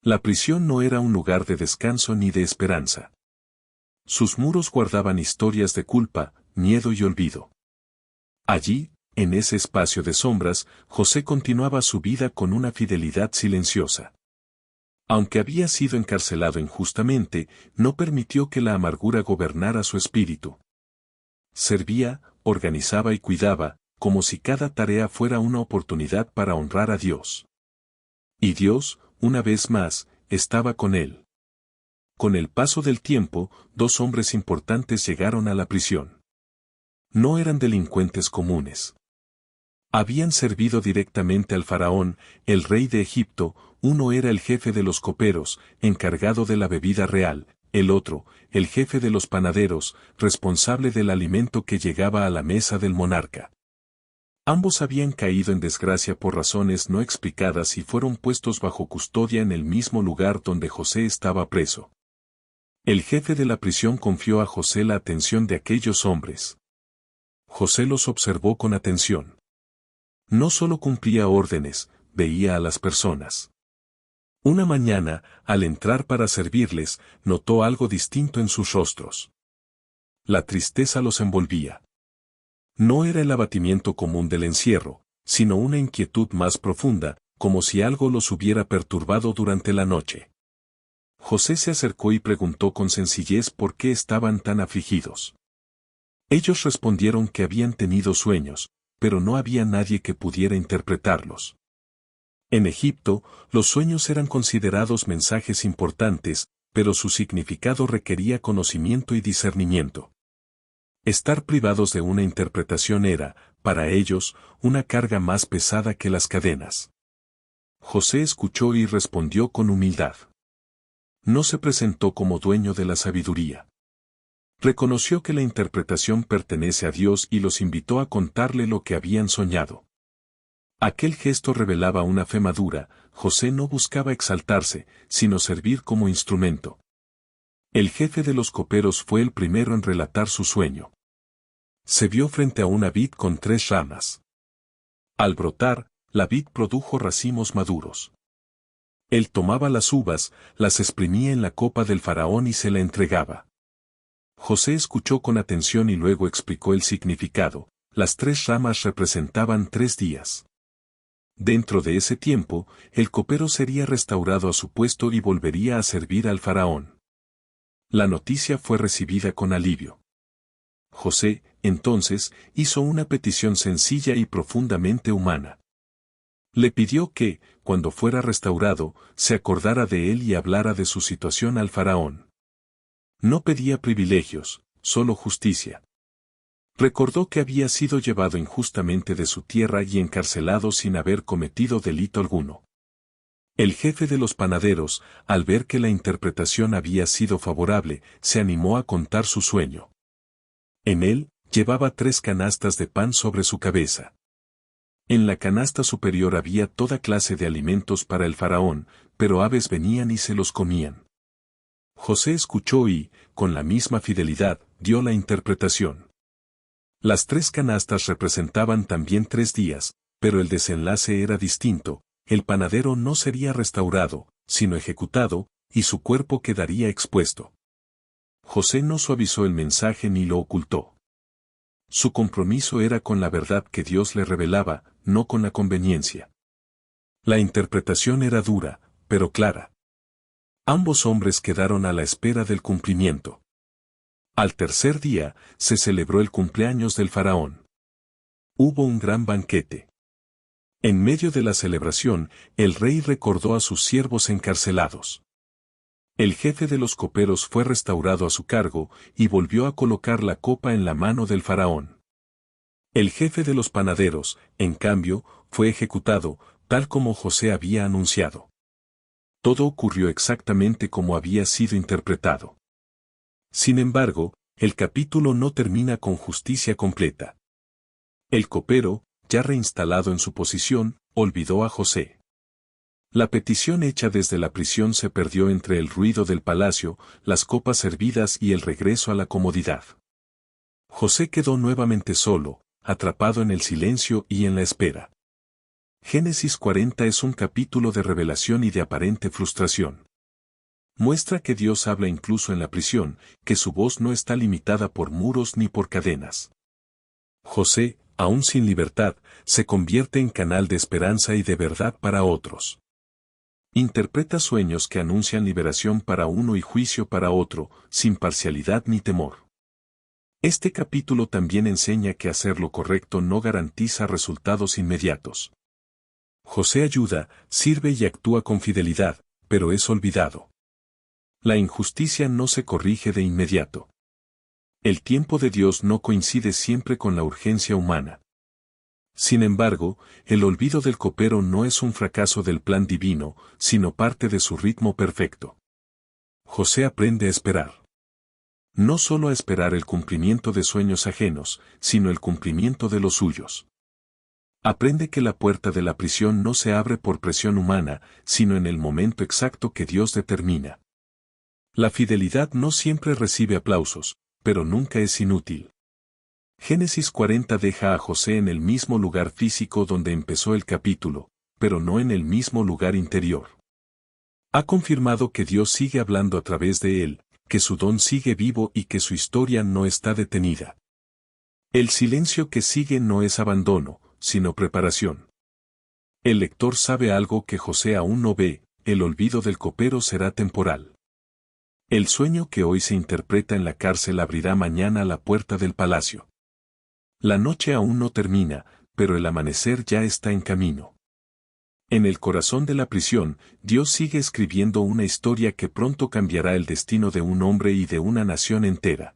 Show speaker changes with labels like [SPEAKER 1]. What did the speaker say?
[SPEAKER 1] La prisión no era un lugar de descanso ni de esperanza. Sus muros guardaban historias de culpa, miedo y olvido. Allí, en ese espacio de sombras, José continuaba su vida con una fidelidad silenciosa. Aunque había sido encarcelado injustamente, no permitió que la amargura gobernara su espíritu. Servía, organizaba y cuidaba, como si cada tarea fuera una oportunidad para honrar a Dios. Y Dios, una vez más, estaba con él. Con el paso del tiempo, dos hombres importantes llegaron a la prisión. No eran delincuentes comunes. Habían servido directamente al faraón, el rey de Egipto. Uno era el jefe de los coperos, encargado de la bebida real, el otro, el jefe de los panaderos, responsable del alimento que llegaba a la mesa del monarca. Ambos habían caído en desgracia por razones no explicadas y fueron puestos bajo custodia en el mismo lugar donde José estaba preso. El jefe de la prisión confió a José la atención de aquellos hombres. José los observó con atención. No solo cumplía órdenes, veía a las personas. Una mañana, al entrar para servirles, notó algo distinto en sus rostros. La tristeza los envolvía. No era el abatimiento común del encierro, sino una inquietud más profunda, como si algo los hubiera perturbado durante la noche. José se acercó y preguntó con sencillez por qué estaban tan afligidos. Ellos respondieron que habían tenido sueños, pero no había nadie que pudiera interpretarlos. En Egipto, los sueños eran considerados mensajes importantes, pero su significado requería conocimiento y discernimiento. Estar privados de una interpretación era, para ellos, una carga más pesada que las cadenas. José escuchó y respondió con humildad. No se presentó como dueño de la sabiduría. Reconoció que la interpretación pertenece a Dios y los invitó a contarle lo que habían soñado. Aquel gesto revelaba una fe madura. José no buscaba exaltarse, sino servir como instrumento. El jefe de los coperos fue el primero en relatar su sueño. Se vio frente a una vid con 3 ramas. Al brotar, la vid produjo racimos maduros. Él tomaba las uvas, las exprimía en la copa del faraón y se la entregaba. José escuchó con atención y luego explicó el significado. Las 3 ramas representaban 3 días. Dentro de ese tiempo, el copero sería restaurado a su puesto y volvería a servir al faraón. La noticia fue recibida con alivio. José, entonces, hizo una petición sencilla y profundamente humana. Le pidió que, cuando fuera restaurado, se acordara de él y hablara de su situación al faraón. No pedía privilegios, solo justicia. Recordó que había sido llevado injustamente de su tierra y encarcelado sin haber cometido delito alguno. El jefe de los panaderos, al ver que la interpretación había sido favorable, se animó a contar su sueño. En él, llevaba 3 canastas de pan sobre su cabeza. En la canasta superior había toda clase de alimentos para el faraón, pero aves venían y se los comían. José escuchó y, con la misma fidelidad, dio la interpretación. Las 3 canastas representaban también 3 días, pero el desenlace era distinto. El panadero no sería restaurado, sino ejecutado, y su cuerpo quedaría expuesto. José no suavizó el mensaje ni lo ocultó. Su compromiso era con la verdad que Dios le revelaba, no con la conveniencia. La interpretación era dura, pero clara. Ambos hombres quedaron a la espera del cumplimiento. Al tercer día, se celebró el cumpleaños del faraón. Hubo un gran banquete. En medio de la celebración, el rey recordó a sus siervos encarcelados. El jefe de los coperos fue restaurado a su cargo y volvió a colocar la copa en la mano del faraón. El jefe de los panaderos, en cambio, fue ejecutado, tal como José había anunciado. Todo ocurrió exactamente como había sido interpretado. Sin embargo, el capítulo no termina con justicia completa. El copero, ya reinstalado en su posición, olvidó a José. La petición hecha desde la prisión se perdió entre el ruido del palacio, las copas servidas y el regreso a la comodidad. José quedó nuevamente solo, atrapado en el silencio y en la espera. Génesis 40 es un capítulo de revelación y de aparente frustración. Muestra que Dios habla incluso en la prisión, que su voz no está limitada por muros ni por cadenas. José, aún sin libertad, se convierte en canal de esperanza y de verdad para otros. Interpreta sueños que anuncian liberación para uno y juicio para otro, sin parcialidad ni temor. Este capítulo también enseña que hacer lo correcto no garantiza resultados inmediatos. José ayuda, sirve y actúa con fidelidad, pero es olvidado. La injusticia no se corrige de inmediato. El tiempo de Dios no coincide siempre con la urgencia humana. Sin embargo, el olvido del copero no es un fracaso del plan divino, sino parte de su ritmo perfecto. José aprende a esperar. No solo a esperar el cumplimiento de sueños ajenos, sino el cumplimiento de los suyos. Aprende que la puerta de la prisión no se abre por presión humana, sino en el momento exacto que Dios determina. La fidelidad no siempre recibe aplausos, pero nunca es inútil. Génesis 40 deja a José en el mismo lugar físico donde empezó el capítulo, pero no en el mismo lugar interior. Ha confirmado que Dios sigue hablando a través de él, que su don sigue vivo y que su historia no está detenida. El silencio que sigue no es abandono, sino preparación. El lector sabe algo que José aún no ve, el olvido del copero será temporal. El sueño que hoy se interpreta en la cárcel abrirá mañana la puerta del palacio. La noche aún no termina, pero el amanecer ya está en camino. En el corazón de la prisión, Dios sigue escribiendo una historia que pronto cambiará el destino de un hombre y de una nación entera.